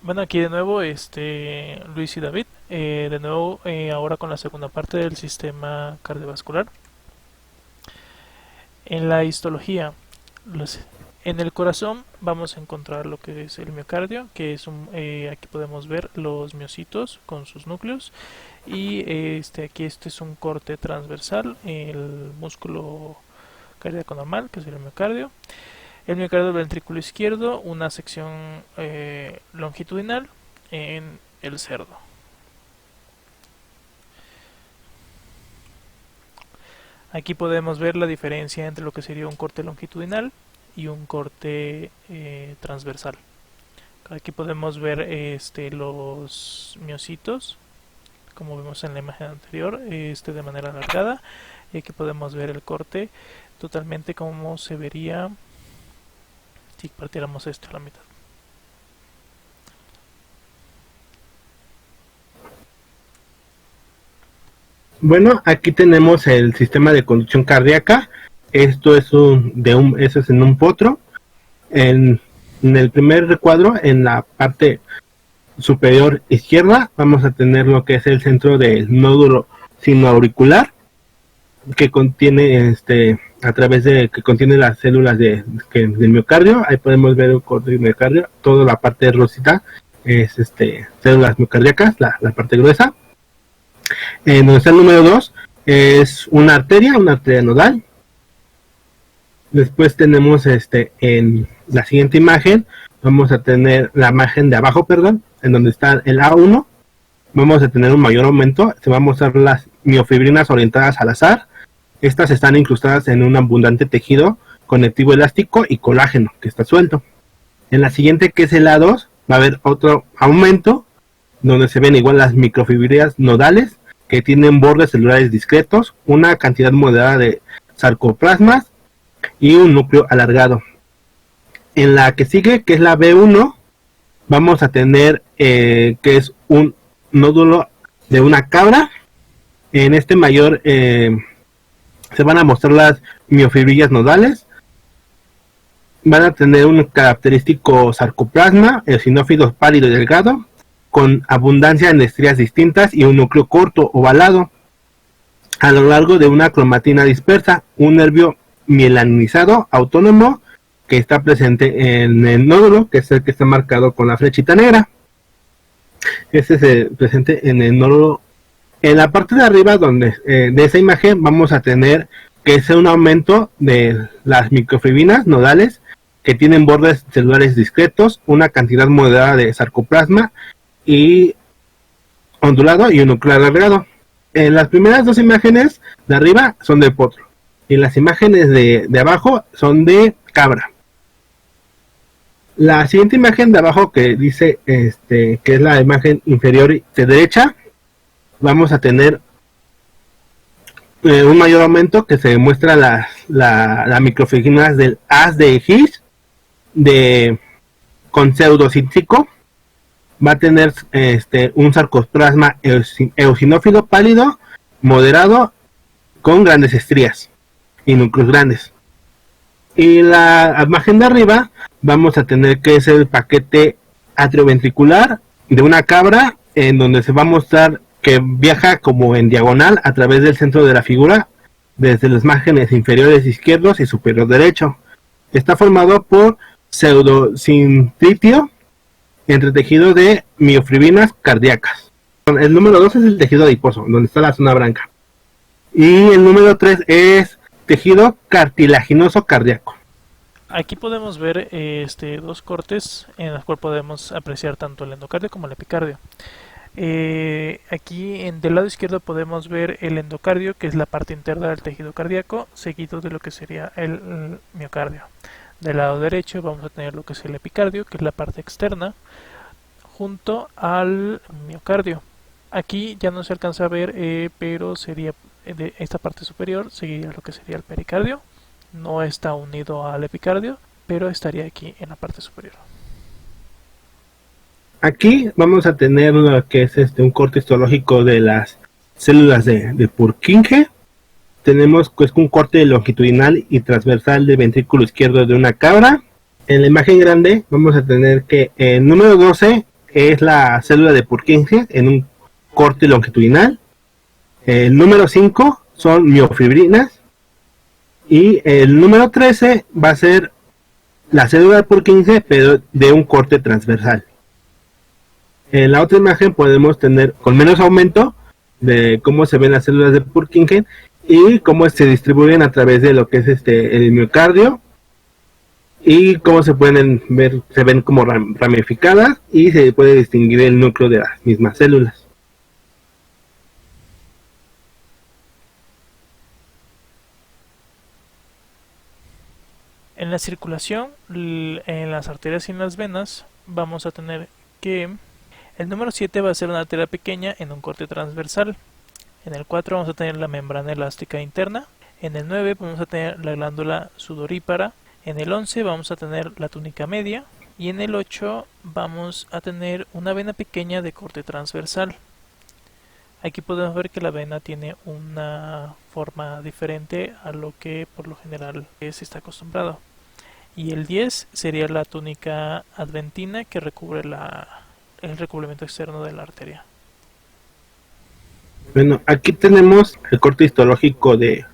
Bueno, aquí de nuevo Luis y David, de nuevo ahora con la segunda parte del sistema cardiovascular. En la histología, los- en el corazón vamos a encontrar lo que es el miocardio, que es aquí podemos ver los miocitos con sus núcleos y aquí este es un corte transversal, el músculo cardíaco normal, que es el miocardio. El miocardio del ventrículo izquierdo, una sección longitudinal en el cerdo. Aquí podemos ver la diferencia entre lo que sería un corte longitudinal y un corte transversal. Aquí podemos ver los miocitos, como vimos en la imagen anterior, de manera alargada. Y aquí podemos ver el corte totalmente como se vería si partiéramos esto a la mitad. Bueno, aquí tenemos el sistema de conducción cardíaca. Esto es eso es en un potro. En el primer recuadro, en la parte superior izquierda, vamos a tener lo que es el centro del nódulo sinoauricular, que contiene a través de que contiene las células del miocardio. Ahí podemos ver el corte del miocardio, toda la parte rosita es células miocardíacas, la parte gruesa. Donde está el número 2 es una arteria nodal. Después tenemos en la siguiente imagen, vamos a tener la imagen de abajo, perdón, en donde está el A1. Vamos a tener un mayor aumento, se van a mostrar las miofibrinas orientadas al azar. Estas están incrustadas en un abundante tejido conectivo elástico y colágeno que está suelto. En la siguiente, que es el A2, va a haber otro aumento, donde se ven igual las microfibrinas nodales, que tienen bordes celulares discretos, una cantidad moderada de sarcoplasmas y un núcleo alargado. En la que sigue, que es la B1, vamos a tener que es un nódulo de una cabra. En este mayor se van a mostrar las miofibrillas nodales. Van a tener un característico sarcoplasma, eosinófilos pálido y delgado, con abundancia en estrías distintas y un núcleo corto ovalado. A lo largo de una cromatina dispersa, un nervio mielinizado autónomo que está presente en el nódulo, que es el que está marcado con la flechita negra. Este es presente en el nódulo. En la parte de arriba donde de esa imagen vamos a tener que es un aumento de las microfibrinas nodales que tienen bordes celulares discretos, una cantidad moderada de sarcoplasma y ondulado y un núcleo alargado. Las primeras dos imágenes de arriba son de potro y las imágenes de abajo son de cabra. La siguiente imagen de abajo, que dice que es la imagen inferior de derecha, vamos a tener un mayor aumento que se muestra la microfibrinas del haz de His con pseudocítico. Va a tener un sarcoplasma eosinófilo pálido, moderado, con grandes estrías y núcleos grandes. Y la imagen de arriba vamos a tener que es el paquete atrioventricular de una cabra, en donde se va a mostrar que viaja como en diagonal a través del centro de la figura, desde los márgenes inferiores izquierdos y superior derecho. Está formado por pseudocintritio, entretejido de miofibrinas cardíacas. El número 2 es el tejido adiposo, donde está la zona blanca. Y el número 3 es tejido cartilaginoso cardíaco. Aquí podemos ver dos cortes en los cuales podemos apreciar tanto el endocardio como el epicardio. Aquí del lado izquierdo podemos ver el endocardio, que es la parte interna del tejido cardíaco, seguido de lo que sería el miocardio. Del lado derecho vamos a tener lo que es el epicardio, que es la parte externa, junto al miocardio. Aquí ya no se alcanza a ver, pero sería de esta parte superior, seguiría lo que sería el pericardio. No está unido al epicardio, pero estaría aquí en la parte superior. Aquí vamos a tener lo que es un corte histológico de las células de Purkinje. Tenemos pues, un corte longitudinal y transversal del ventrículo izquierdo de una cabra. En la imagen grande vamos a tener que el número 12 es la célula de Purkinje en un corte longitudinal. El número 5 son miofibrinas. Y el número 13 va a ser la célula de Purkinje, pero de un corte transversal. En la otra imagen podemos tener con menos aumento de cómo se ven las células de Purkinje y cómo se distribuyen a través de lo que es el miocardio, y cómo se pueden ver, se ven como ramificadas, y se puede distinguir el núcleo de las mismas células. En la circulación, en las arterias y en las venas, vamos a tener que el número 7 va a ser una arteria pequeña en un corte transversal. En el 4 vamos a tener la membrana elástica interna. En el 9 vamos a tener la glándula sudorípara. En el 11 vamos a tener la túnica media. Y en el 8 vamos a tener una vena pequeña de corte transversal. Aquí podemos ver que la vena tiene una forma diferente a lo que por lo general se está acostumbrado. Y el 10 sería la túnica adventina, que recubre el recubrimiento externo de la arteria. Bueno, aquí tenemos el corte histológico de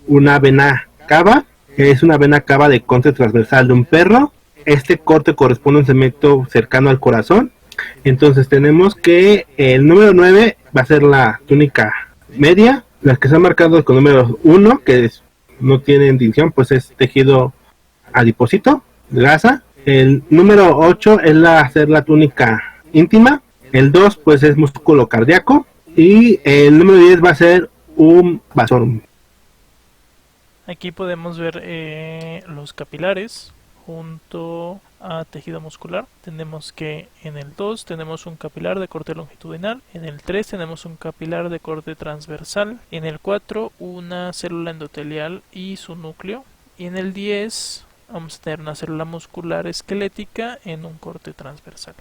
una vena cava, que es una vena cava de corte transversal de un perro. Este corte corresponde a un segmento cercano al corazón. Entonces tenemos que el número 9 va a ser la túnica media. Las que están marcadas con número 1, que no tienen tinción, pues es tejido adiposito, grasa. El número 8 es hacer la túnica íntima. El 2 pues es músculo cardíaco. Y el número 10 va a ser un vasorum. Aquí podemos ver los capilares junto a tejido muscular. Tenemos que en el 2 tenemos un capilar de corte longitudinal, en el 3 tenemos un capilar de corte transversal, en el 4 una célula endotelial y su núcleo, y en el 10 vamos a tener una célula muscular esquelética en un corte transversal.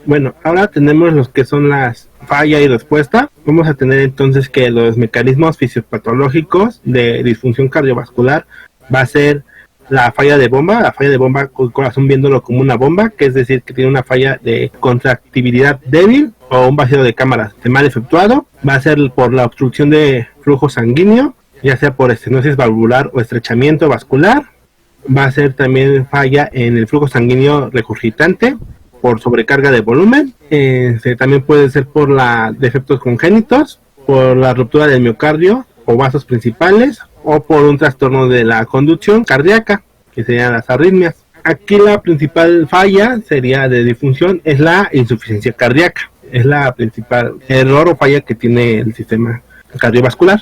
Bueno, ahora tenemos los que son las falla y respuesta. Vamos a tener entonces que los mecanismos fisiopatológicos de disfunción cardiovascular va a ser la falla de bomba con el corazón viéndolo como una bomba, que es decir, que tiene una falla de contractibilidad débil o un vacío de cámaras de mal efectuado. Va a ser por la obstrucción de flujo sanguíneo, ya sea por estenosis valvular o estrechamiento vascular. Va a ser también falla en el flujo sanguíneo regurgitante por sobrecarga de volumen. También puede ser por defectos congénitos, por la ruptura del miocardio o vasos principales, o por un trastorno de la conducción cardíaca, que serían las arritmias. Aquí la principal falla sería de disfunción es la insuficiencia cardíaca. Es la principal error o falla que tiene el sistema cardiovascular.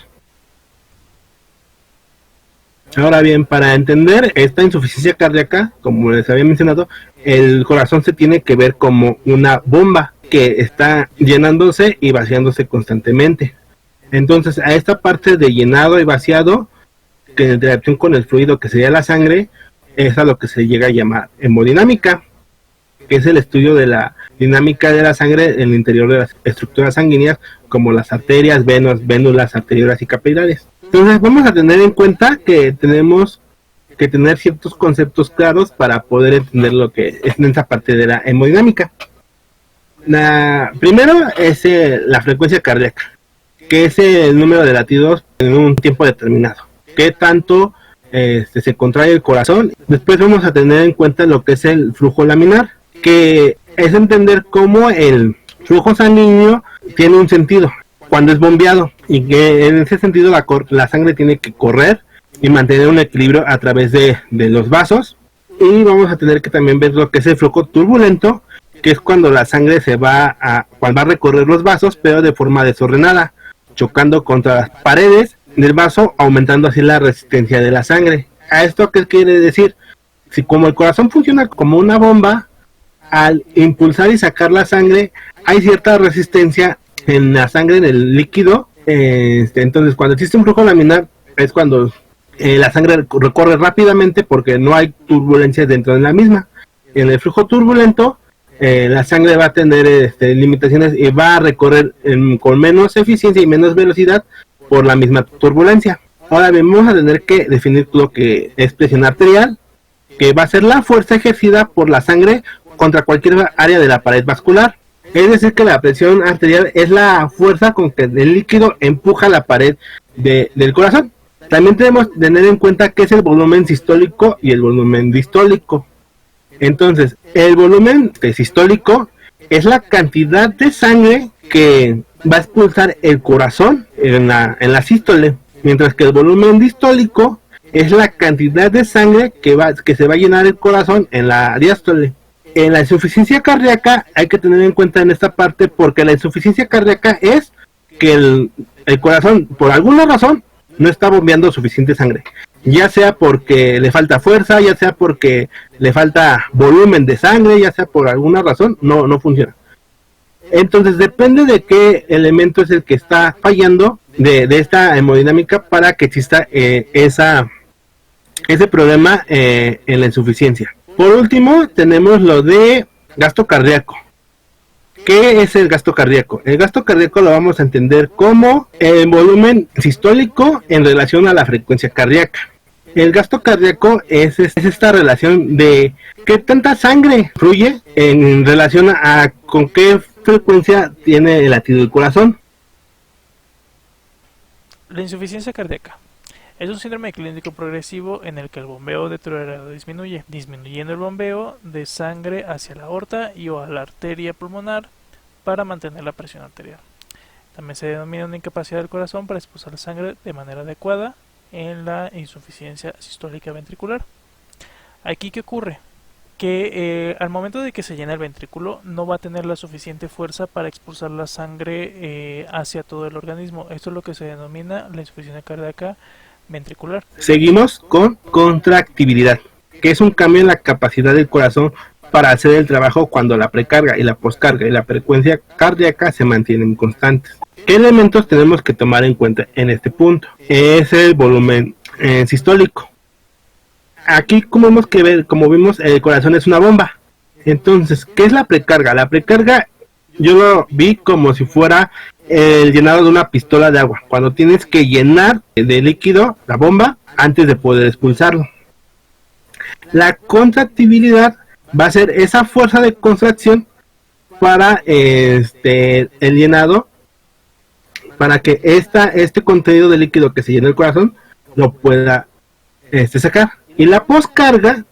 Ahora bien, para entender esta insuficiencia cardíaca, como les había mencionado, el corazón se tiene que ver como una bomba que está llenándose y vaciándose constantemente. Entonces, a esta parte de llenado y vaciado, que en interacción con el fluido que sería la sangre, es a lo que se llega a llamar hemodinámica, que es el estudio de la dinámica de la sangre en el interior de las estructuras sanguíneas, como las arterias, venas, vénulas, arteriolas y capilares. Entonces vamos a tener en cuenta que tenemos que tener ciertos conceptos claros para poder entender lo que es en esa parte de la hemodinámica. Primero es la frecuencia cardíaca, que es el número de latidos en un tiempo determinado. ¿Qué tanto se contrae el corazón? Después vamos a tener en cuenta lo que es el flujo laminar, que es entender cómo el flujo sanguíneo tiene un sentido cuando es bombeado, y que en ese sentido la sangre tiene que correr y mantener un equilibrio a través de los vasos. Y vamos a tener que también ver lo que es el flujo turbulento, que es cuando la sangre va a recorrer los vasos, pero de forma desordenada, chocando contra las paredes del vaso, aumentando así la resistencia de la sangre. ¿A esto qué quiere decir? Si como el corazón funciona como una bomba, al impulsar y sacar la sangre, hay cierta resistencia en la sangre, en el líquido. Entonces cuando existe un flujo laminar es cuando la sangre recorre rápidamente porque no hay turbulencia dentro de la misma. En el flujo turbulento la sangre va a tener limitaciones y va a recorrer con menos eficiencia y menos velocidad por la misma turbulencia. Ahora bien, vamos a tener que definir lo que es presión arterial, que va a ser la fuerza ejercida por la sangre contra cualquier área de la pared vascular. Es decir, que la presión arterial es la fuerza con que el líquido empuja la pared del corazón. También tenemos que tener en cuenta que es el volumen sistólico y el volumen distólico. Entonces, el volumen sistólico es la cantidad de sangre que va a expulsar el corazón en la sístole, mientras que el volumen distólico es la cantidad de sangre que se va a llenar el corazón en la diástole. En la insuficiencia cardíaca hay que tener en cuenta en esta parte, porque la insuficiencia cardíaca es que el corazón, por alguna razón, no está bombeando suficiente sangre, ya sea porque le falta fuerza, ya sea porque le falta volumen de sangre, ya sea por alguna razón, no funciona. Entonces depende de qué elemento es el que está fallando de esta hemodinámica para que exista ese problema en la insuficiencia. Por último, tenemos lo de gasto cardíaco. ¿Qué es el gasto cardíaco? El gasto cardíaco lo vamos a entender como el volumen sistólico en relación a la frecuencia cardíaca. El gasto cardíaco es esta relación de qué tanta sangre fluye en relación a con qué frecuencia tiene el latido del corazón. La insuficiencia cardíaca es un síndrome clínico progresivo en el que el bombeo deteriorado disminuye, disminuyendo el bombeo de sangre hacia la aorta y o a la arteria pulmonar para mantener la presión arterial. También se denomina una incapacidad del corazón para expulsar sangre de manera adecuada en la insuficiencia sistólica ventricular. Aquí, ¿qué ocurre? Que al momento de que se llena el ventrículo no va a tener la suficiente fuerza para expulsar la sangre hacia todo el organismo. Esto es lo que se denomina la insuficiencia cardíaca ventricular. Seguimos con contractibilidad, que es un cambio en la capacidad del corazón para hacer el trabajo cuando la precarga y la poscarga y la frecuencia cardíaca se mantienen constantes. ¿Qué elementos tenemos que tomar en cuenta en este punto? Es el volumen sistólico. Aquí como vimos, el corazón es una bomba. Entonces, ¿qué es la precarga? La precarga yo lo vi como si fuera el llenado de una pistola de agua, cuando tienes que llenar de líquido la bomba antes de poder expulsarlo. La contractibilidad va a ser esa fuerza de contracción para el llenado, para que este contenido de líquido que se llena el corazón lo pueda sacar. Y la poscarga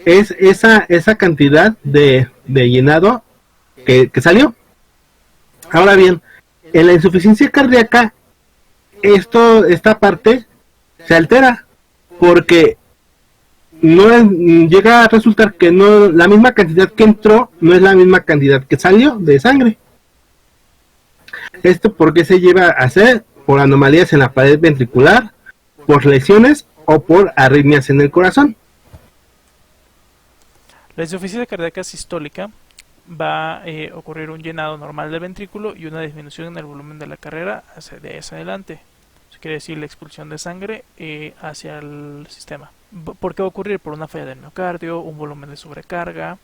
es esa cantidad de llenado que salió. Ahora bien, en la insuficiencia cardíaca esta parte se altera, porque llega a resultar que la misma cantidad que entró no es la misma cantidad que salió de sangre. ¿Esto por qué se lleva a hacer? Por anomalías en la pared ventricular, por lesiones o por arritmias en el corazón. La insuficiencia cardíaca sistólica va a ocurrir un llenado normal del ventrículo y una disminución en el volumen de la carrera hacia adelante. Eso quiere decir la expulsión de sangre hacia el sistema. ¿Por qué va a ocurrir? Por una falla del miocardio, un volumen de sobrecarga,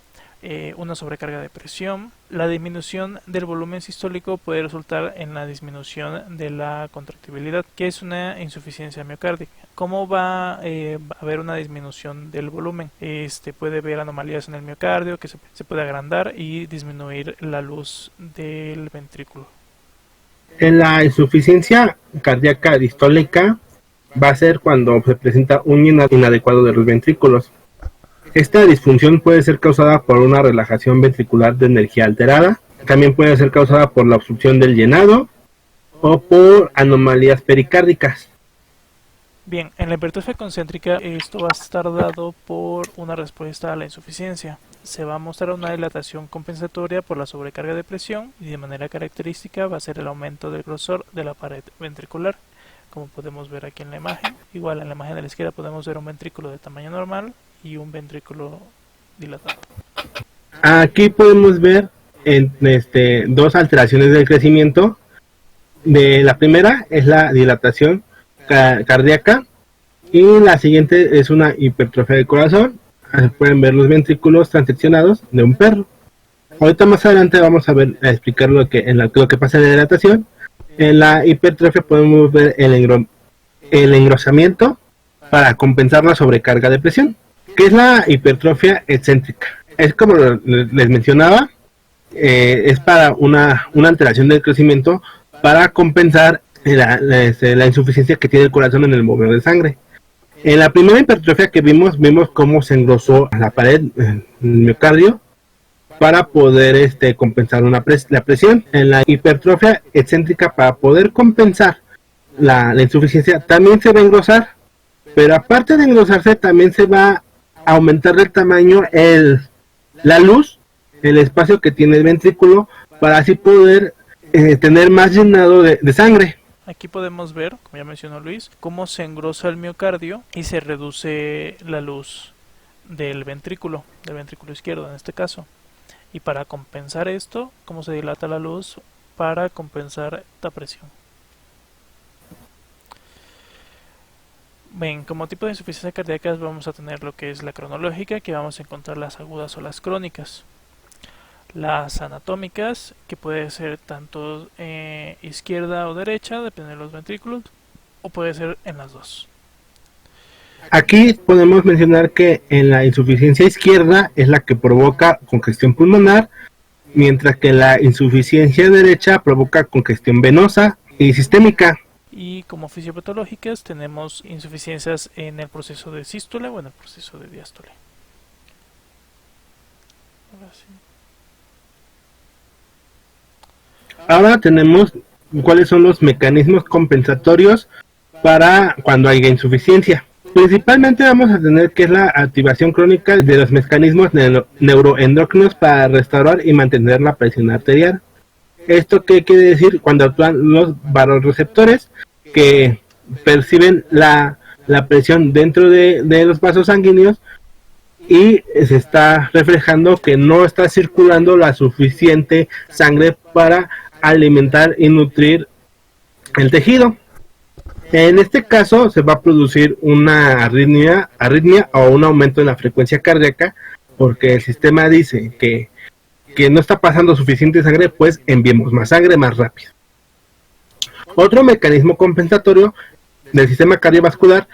una sobrecarga de presión. La disminución del volumen sistólico puede resultar en la disminución de la contractibilidad, que es una insuficiencia miocárdica. ¿Cómo va a haber una disminución del volumen? Puede haber anomalías en el miocardio, que se puede agrandar y disminuir la luz del ventrículo. En la insuficiencia cardíaca distólica va a ser cuando se presenta un llenado inadecuado de los ventrículos. Esta disfunción puede ser causada por una relajación ventricular de energía alterada, también puede ser causada por la obstrucción del llenado o por anomalías pericárdicas. Bien, en la hipertrofia concéntrica esto va a estar dado por una respuesta a la insuficiencia. Se va a mostrar una dilatación compensatoria por la sobrecarga de presión y de manera característica va a ser el aumento del grosor de la pared ventricular, como podemos ver aquí en la imagen. Igual en la imagen de la izquierda podemos ver un ventrículo de tamaño normal y un ventrículo dilatado. Aquí podemos ver dos alteraciones del crecimiento. La primera es la dilatación cardíaca y la siguiente es una hipertrofia del corazón. Pueden ver los ventrículos transeccionados de un perro. Ahorita más adelante vamos a ver, a explicar lo que pasa en la hidratación. En la hipertrofia podemos ver el engrosamiento para compensar la sobrecarga de presión, que es la hipertrofia excéntrica. Es como les mencionaba, es para una alteración del crecimiento para compensar la insuficiencia que tiene el corazón en el mover de sangre. En la primera hipertrofia que vimos cómo se engrosó la pared, el miocardio, para poder compensar la presión. En la hipertrofia excéntrica, para poder compensar la insuficiencia, también se va a engrosar, pero aparte de engrosarse, también se va a aumentar el tamaño, la luz, el espacio que tiene el ventrículo, para así poder tener más llenado de sangre. Aquí podemos ver, como ya mencionó Luis, cómo se engrosa el miocardio y se reduce la luz del ventrículo izquierdo en este caso. Y para compensar esto, cómo se dilata la luz para compensar esta presión. Bien, como tipo de insuficiencia cardíaca vamos a tener lo que es la cronológica, que vamos a encontrar las agudas o las crónicas. Las anatómicas, que puede ser tanto izquierda o derecha, depende de los ventrículos, o puede ser en las dos. Aquí podemos mencionar que en la insuficiencia izquierda es la que provoca congestión pulmonar, mientras que la insuficiencia derecha provoca congestión venosa y sistémica. Y como fisiopatológicas tenemos insuficiencias en el proceso de sístole o en el proceso de diástole. Ahora tenemos cuáles son los mecanismos compensatorios para cuando haya insuficiencia. Principalmente vamos a tener que es la activación crónica de los mecanismos neuroendocrinos para restaurar y mantener la presión arterial. ¿Esto qué quiere decir? Cuando actúan los vasoreceptores que perciben la presión dentro de los vasos sanguíneos y se está reflejando que no está circulando la suficiente sangre para alimentar y nutrir el tejido. En este caso se va a producir una arritmia o un aumento en la frecuencia cardíaca, porque el sistema dice que no está pasando suficiente sangre, pues enviemos más sangre más rápido. Otro mecanismo compensatorio del sistema cardiovascular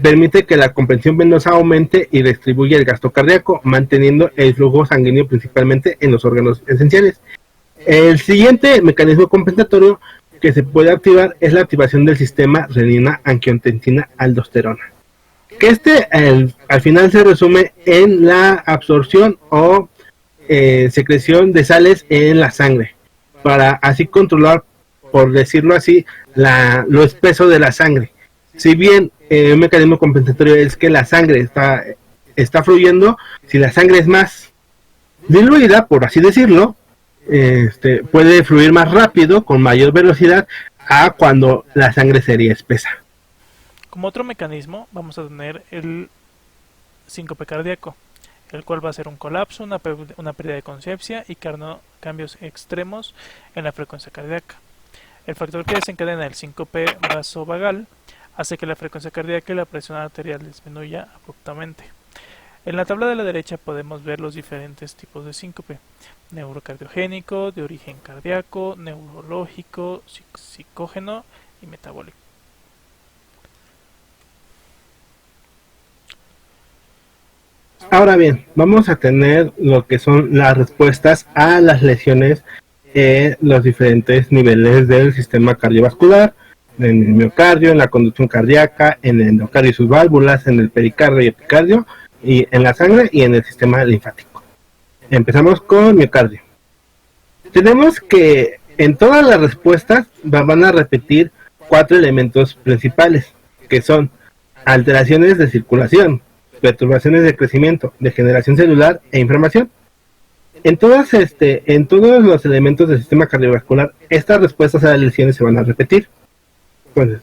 permite que la compresión venosa aumente y distribuya el gasto cardíaco, manteniendo el flujo sanguíneo principalmente en los órganos esenciales. El siguiente mecanismo compensatorio que se puede activar es la activación del sistema renina-angiotensina-aldosterona, que al final se resume en la absorción o secreción de sales en la sangre, para así controlar, por decirlo así, lo espeso de la sangre. Si bien un mecanismo compensatorio es que la sangre está fluyendo, si la sangre es más diluida, por así decirlo, puede fluir más rápido, con mayor velocidad, a cuando la sangre sería espesa. Como otro mecanismo vamos a tener el síncope cardíaco, el cual va a ser un colapso, una pérdida de conciencia y cambios extremos en la frecuencia cardíaca. El factor que desencadena el síncope vasovagal hace que la frecuencia cardíaca y la presión arterial disminuya abruptamente. En la tabla de la derecha podemos ver los diferentes tipos de síncope: neurocardiogénico, de origen cardíaco, neurológico, psicógeno y metabólico. Ahora bien, vamos a tener lo que son las respuestas a las lesiones en los diferentes niveles del sistema cardiovascular, en el miocardio, en la conducción cardíaca, en el endocardio y sus válvulas, en el pericardio y epicardio, y en la sangre y en el sistema linfático. Empezamos con miocardio. Tenemos que en todas las respuestas van a repetir 4 elementos principales, que son alteraciones de circulación, perturbaciones de crecimiento, degeneración celular e inflamación. En todos los elementos del sistema cardiovascular, estas respuestas a las lesiones se van a repetir. Pues,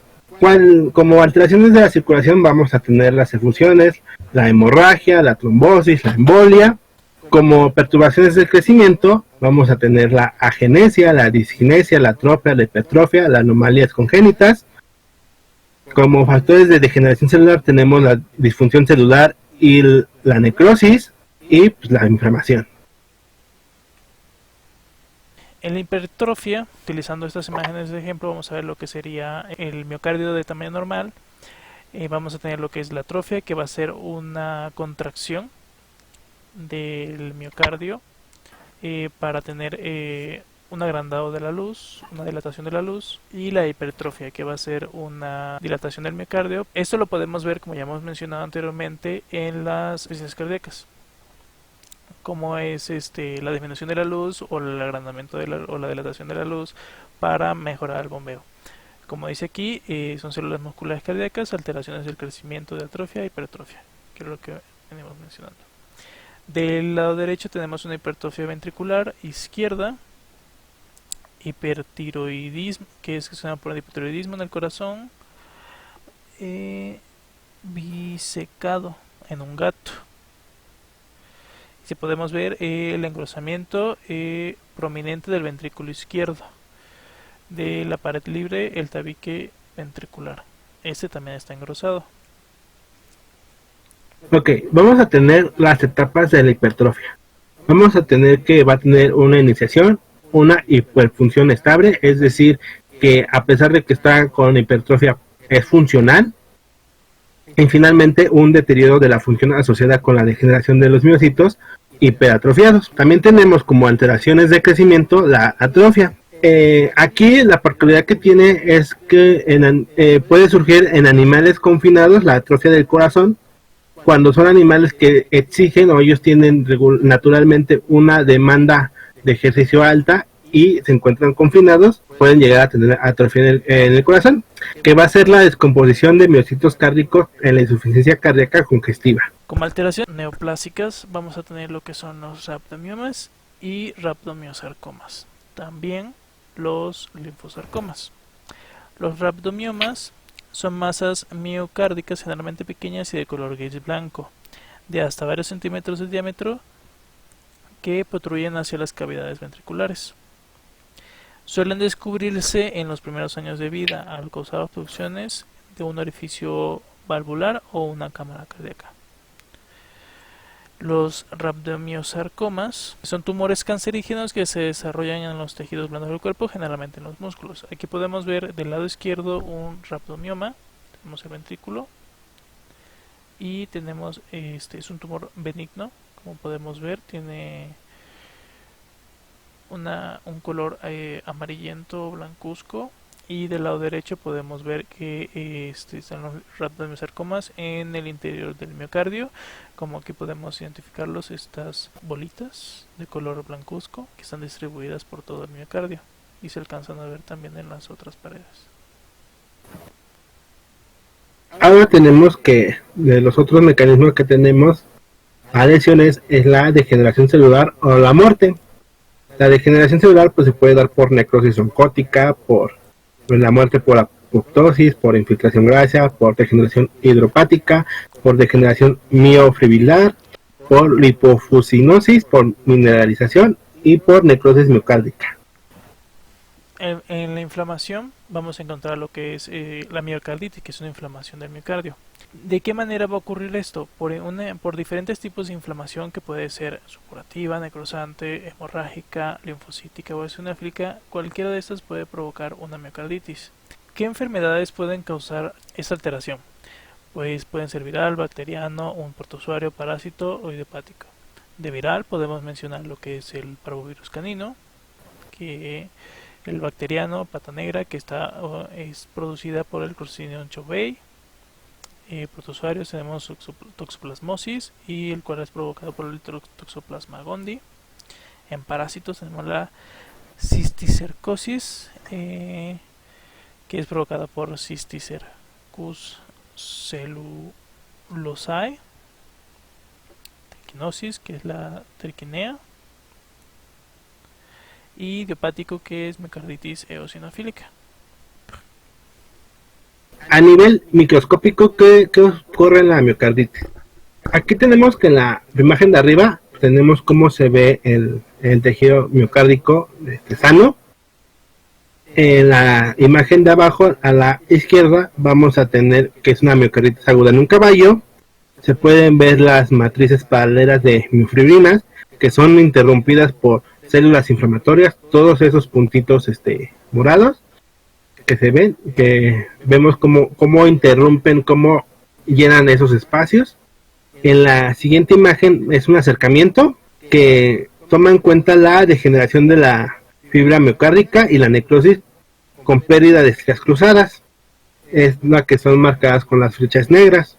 como alteraciones de la circulación vamos a tener las efusiones, la hemorragia, la trombosis, la embolia. Como perturbaciones del crecimiento vamos a tener la agenesia, la disginesia, la atrofia, la hipertrofia, las anomalías congénitas. Como factores de degeneración celular tenemos la disfunción celular y la necrosis y pues, la inflamación. En la hipertrofia, utilizando estas imágenes de ejemplo, vamos a ver lo que sería el miocardio de tamaño normal. Vamos a tener lo que es la atrofia, que va a ser una contracción del miocardio para tener un agrandado de la luz, una dilatación de la luz, y la hipertrofia, que va a ser una dilatación del miocardio. Esto lo podemos ver, como ya hemos mencionado anteriormente, en las insuficiencias cardíacas, como es la disminución de la luz o el agrandamiento o la dilatación de la luz para mejorar el bombeo. Como dice aquí, son células musculares cardíacas, alteraciones del crecimiento de atrofia e hipertrofia, que es lo que venimos mencionando. Del lado derecho tenemos una hipertrofia ventricular izquierda, hipertiroidismo, que es una por hipertiroidismo en el corazón, bisecado en un gato. Si podemos ver el engrosamiento prominente del ventrículo izquierdo, de la pared libre, el tabique ventricular. Este también está engrosado. Ok, vamos a tener las etapas de la hipertrofia. Vamos a tener que va a tener una iniciación, una hiperfunción estable, es decir, que a pesar de que está con hipertrofia es funcional, y finalmente un deterioro de la función asociada con la degeneración de los miocitos hiperatrofiados. También tenemos como alteraciones de crecimiento la atrofia. Aquí la particularidad que tiene es que puede surgir en animales confinados la atrofia del corazón, cuando son animales que exigen o ellos tienen naturalmente una demanda de ejercicio alta y se encuentran confinados, pueden llegar a tener atrofia en el corazón, que va a ser la descomposición de miocitos cárdicos en la insuficiencia cardíaca congestiva. Como alteraciones neoplásicas vamos a tener lo que son los rhabdomiomas y rhabdomiosarcomas. También los linfosarcomas. Los rhabdomiomas son masas miocárdicas generalmente pequeñas y de color gris blanco, de hasta varios centímetros de diámetro, que protruyen hacia las cavidades ventriculares. Suelen descubrirse en los primeros años de vida al causar obstrucciones de un orificio valvular o una cámara cardíaca. Los rhabdomiosarcomas son tumores cancerígenos que se desarrollan en los tejidos blandos del cuerpo, generalmente en los músculos. Aquí podemos ver del lado izquierdo un rhabdomioma, tenemos el ventrículo y tenemos es un tumor benigno, como podemos ver, tiene un color amarillento blancuzco, y del lado derecho podemos ver que están los rhabdomiosarcomas en el interior del miocardio, como aquí podemos identificarlos, estas bolitas de color blancuzco que están distribuidas por todo el miocardio y se alcanzan a ver también en las otras paredes. Ahora tenemos que de los otros mecanismos que tenemos a lesiones es la degeneración celular o la muerte. La degeneración celular pues se puede dar por necrosis oncótica, por la muerte por apoptosis, por infiltración grasia, por degeneración hidropática, por degeneración miofibrilar, por lipofuscinosis, por mineralización y por necrosis miocárdica. En la inflamación vamos a encontrar lo que es la miocarditis, que es una inflamación del miocardio. ¿De qué manera va a ocurrir esto? Por diferentes tipos de inflamación, que puede ser supurativa, necrosante, hemorrágica, linfocítica o eosinofílica. Cualquiera de estas puede provocar una miocarditis. ¿Qué enfermedades pueden causar esta alteración? Pues pueden ser viral, bacteriano, un protozoario, parásito o idiopático. De viral podemos mencionar lo que es el parvovirus canino, que el bacteriano pata negra, que es producida por el Clostridium chovei. Protozoarios tenemos toxoplasmosis, y el cual es provocado por el Toxoplasma gondii. En parásitos tenemos la cisticercosis, que es provocada por Cysticercus cellulosae. Triquinosis, que es la triquinea, y idiopático, que es miocarditis eosinofílica. A nivel microscópico, ¿qué ocurre en la miocarditis? Aquí tenemos que en la imagen de arriba tenemos cómo se ve el tejido miocárdico sano. En la imagen de abajo, a la izquierda, vamos a tener que es una miocarditis aguda en un caballo. Se pueden ver las matrices paralelas de miofibrinas, que son interrumpidas por células inflamatorias, todos esos puntitos morados que se ven, que vemos cómo interrumpen, cómo llenan esos espacios. En la siguiente imagen es un acercamiento que toma en cuenta la degeneración de la fibra miocárdica y la necrosis con pérdida de estrellas cruzadas, es la que son marcadas con las flechas negras.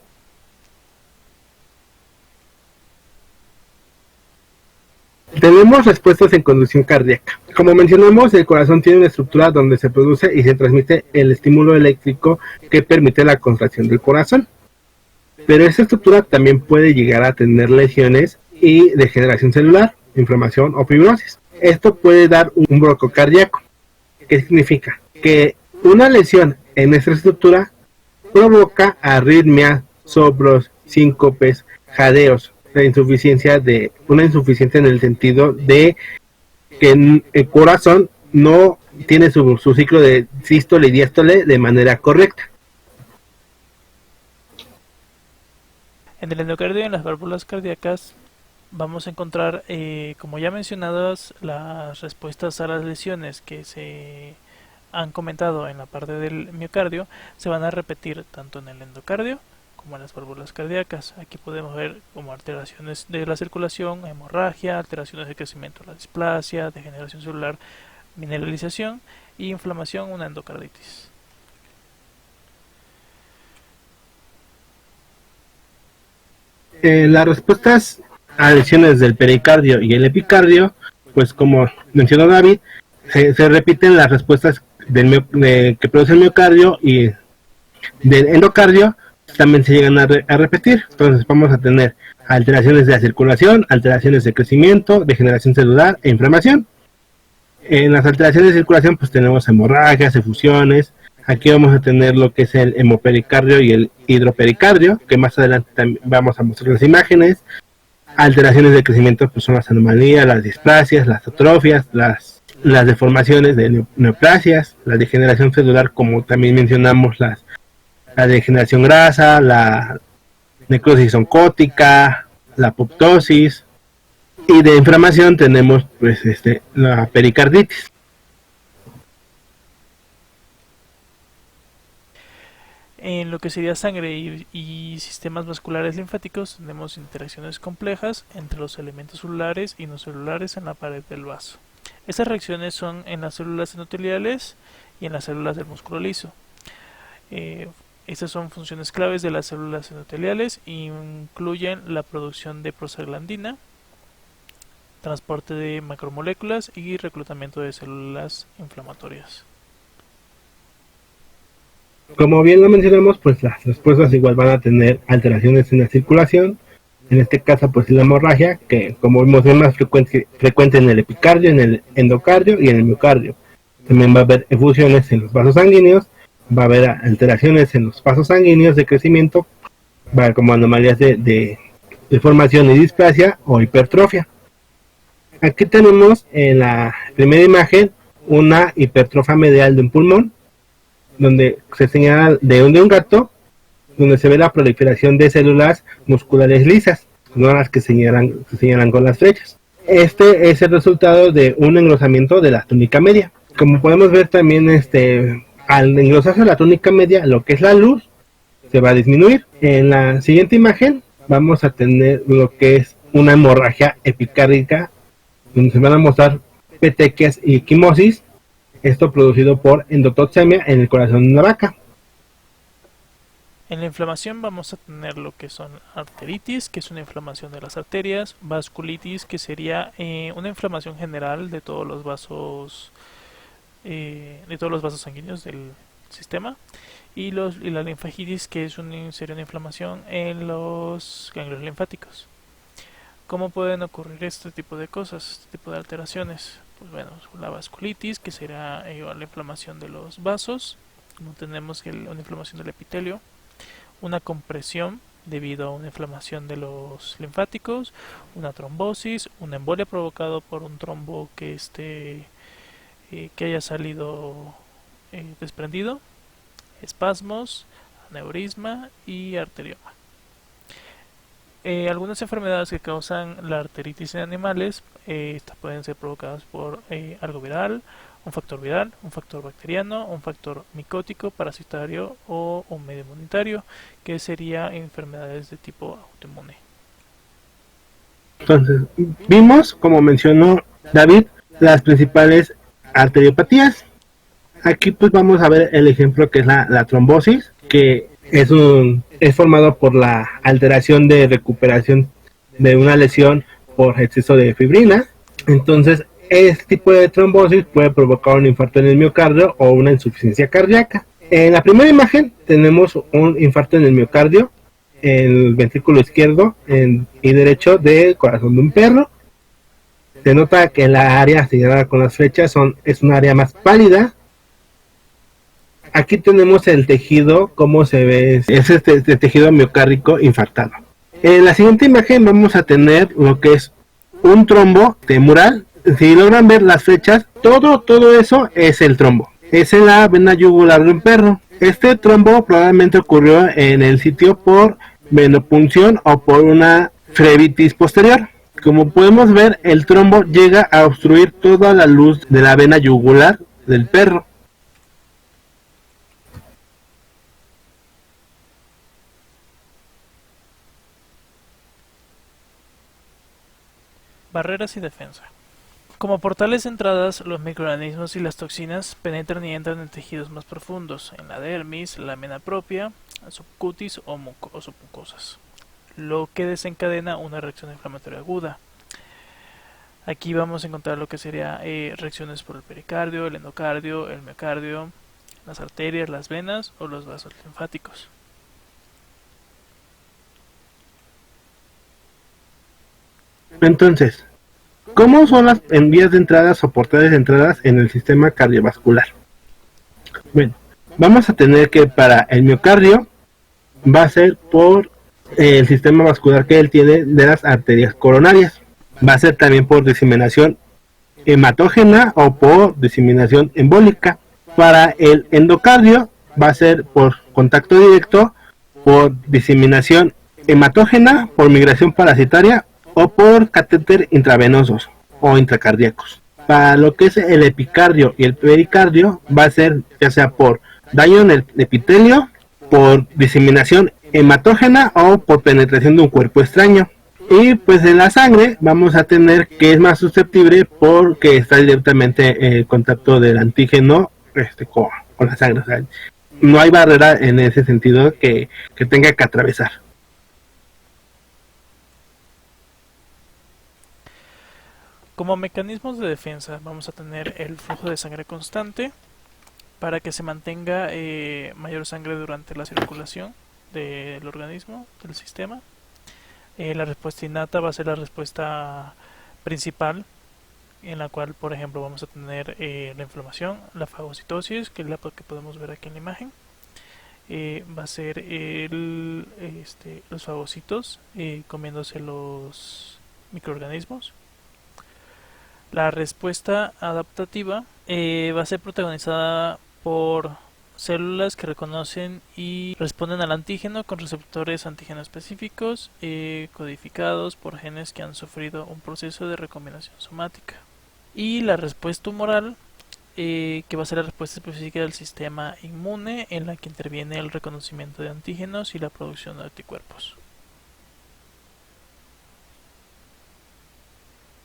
Tenemos respuestas en conducción cardíaca. Como mencionamos, el corazón tiene una estructura donde se produce y se transmite el estímulo eléctrico que permite la contracción del corazón. Pero esta estructura también puede llegar a tener lesiones y degeneración celular, inflamación o fibrosis. Esto puede dar un bloqueo cardíaco. ¿Qué significa? Que una lesión en esta estructura provoca arritmias, soplos, síncopes, jadeos, una insuficiencia en el sentido de que el corazón no tiene su ciclo de sístole y diástole de manera correcta. En el endocardio y en las válvulas cardíacas vamos a encontrar, como ya mencionadas, las respuestas a las lesiones que se han comentado en la parte del miocardio se van a repetir tanto en el endocardio como en las válvulas cardíacas. Aquí podemos ver como alteraciones de la circulación, hemorragia, alteraciones de crecimiento, la displasia, degeneración celular, mineralización y inflamación, una endocarditis. Las respuestas a lesiones del pericardio y el epicardio, pues como mencionó David, se repiten las respuestas que produce el miocardio y del endocardio, también se llegan a repetir. Entonces vamos a tener alteraciones de la circulación, alteraciones de crecimiento, degeneración celular e inflamación. En las alteraciones de circulación pues tenemos hemorragias, efusiones. Aquí vamos a tener lo que es el hemopericardio y el hidropericardio, que más adelante también vamos a mostrar las imágenes. Alteraciones de crecimiento pues son las anomalías, las displasias, las atrofias, las deformaciones de neoplasias, la degeneración celular, como también mencionamos, la degeneración grasa, la necrosis oncótica, la apoptosis, y de inflamación tenemos pues la pericarditis. En lo que sería sangre y sistemas vasculares linfáticos tenemos interacciones complejas entre los elementos celulares y no celulares en la pared del vaso. Estas reacciones son en las células endoteliales y en las células del músculo liso. Estas son funciones claves de las células endoteliales e incluyen la producción de prostaglandina, transporte de macromoléculas y reclutamiento de células inflamatorias. Como bien lo mencionamos, pues las respuestas igual van a tener alteraciones en la circulación. En este caso, pues la hemorragia, que como vimos es más frecuente en el epicardio, en el endocardio y en el miocardio. También va a haber efusiones en los vasos sanguíneos, va a haber alteraciones en los vasos sanguíneos de crecimiento, va a haber como anomalías de deformación y displasia o hipertrofia. Aquí tenemos en la primera imagen una hipertrofia medial de un pulmón, donde se señala de un gato, donde se ve la proliferación de células musculares lisas, no las que se señalan con las flechas. Este es el resultado de un engrosamiento de la túnica media. Como podemos ver también, al engrosarse la túnica media, lo que es la luz se va a disminuir. En la siguiente imagen vamos a tener lo que es una hemorragia epicárdica, donde se van a mostrar petequias y equimosis, esto producido por endotoxemia en el corazón de una vaca. En la inflamación vamos a tener lo que son arteritis, que es una inflamación de las arterias, vasculitis, que sería una inflamación general de todos los vasos sanguíneos del sistema, y la linfagitis, que sería una inflamación en los ganglios linfáticos. ¿Cómo pueden ocurrir este tipo de cosas, este tipo de alteraciones? Pues bueno, la vasculitis, que será la inflamación de los vasos, como tenemos una inflamación del epitelio, una compresión debido a una inflamación de los linfáticos, una trombosis, una embolia provocada por un trombo que haya salido desprendido, espasmos, aneurisma y arterioma. Algunas enfermedades que causan la arteritis en animales, estas pueden ser provocadas por algo viral, un factor bacteriano, un factor micótico, parasitario o un medio inmunitario, que sería enfermedades de tipo autoinmune. Entonces, vimos, como mencionó David, las principales arteriopatías. Aquí pues vamos a ver el ejemplo que es la trombosis, que es formado por la alteración de recuperación de una lesión por exceso de fibrina. Entonces, este tipo de trombosis puede provocar un infarto en el miocardio o una insuficiencia cardíaca. En la primera imagen tenemos un infarto en el miocardio, en el ventrículo izquierdo y derecho del corazón de un perro. Se nota que la área señalada con las flechas es un área más pálida. Aquí tenemos el tejido, cómo se ve, es este tejido miocárdico infartado. En la siguiente imagen vamos a tener lo que es un trombo femoral. Si logran ver las flechas, todo eso es el trombo. Es en la vena yugular de un perro. Este trombo probablemente ocurrió en el sitio por venopunción o por una flebitis posterior. Como podemos ver, el trombo llega a obstruir toda la luz de la vena yugular del perro. Barreras y defensa. Como portales de entradas, los microorganismos y las toxinas penetran y entran en tejidos más profundos, en la dermis, lámina propia, subcutis o submucosas, lo que desencadena una reacción inflamatoria aguda. Aquí vamos a encontrar lo que sería reacciones por el pericardio, el endocardio, el miocardio, las arterias, las venas o los vasos linfáticos. Entonces, ¿cómo son las vías de entradas o portales de entradas en el sistema cardiovascular? Bueno, vamos a tener que para el miocardio va a ser por el sistema vascular que él tiene de las arterias coronarias. Va a ser también por diseminación hematógena o por diseminación embólica. Para el endocardio va a ser por contacto directo, por diseminación hematógena, por migración parasitaria o por catéter intravenosos o intracardíacos. Para lo que es el epicardio y el pericardio va a ser ya sea por daño en el epitelio, por diseminación hematógena o por penetración de un cuerpo extraño. Y pues en la sangre vamos a tener que es más susceptible porque está directamente el contacto del antígeno con la sangre. O sea, no hay barrera en ese sentido que tenga que atravesar. Como mecanismos de defensa vamos a tener el flujo de sangre constante para que se mantenga mayor sangre durante la circulación del organismo, del sistema. La respuesta innata va a ser la respuesta principal, en la cual, por ejemplo, vamos a tener la inflamación, la fagocitosis, que es la que podemos ver aquí en la imagen. Va a ser los fagocitos comiéndose los microorganismos. La respuesta adaptativa va a ser protagonizada por células que reconocen y responden al antígeno con receptores antígeno específicos codificados por genes que han sufrido un proceso de recombinación somática. Y la respuesta humoral, que va a ser la respuesta específica del sistema inmune, en la que interviene el reconocimiento de antígenos y la producción de anticuerpos.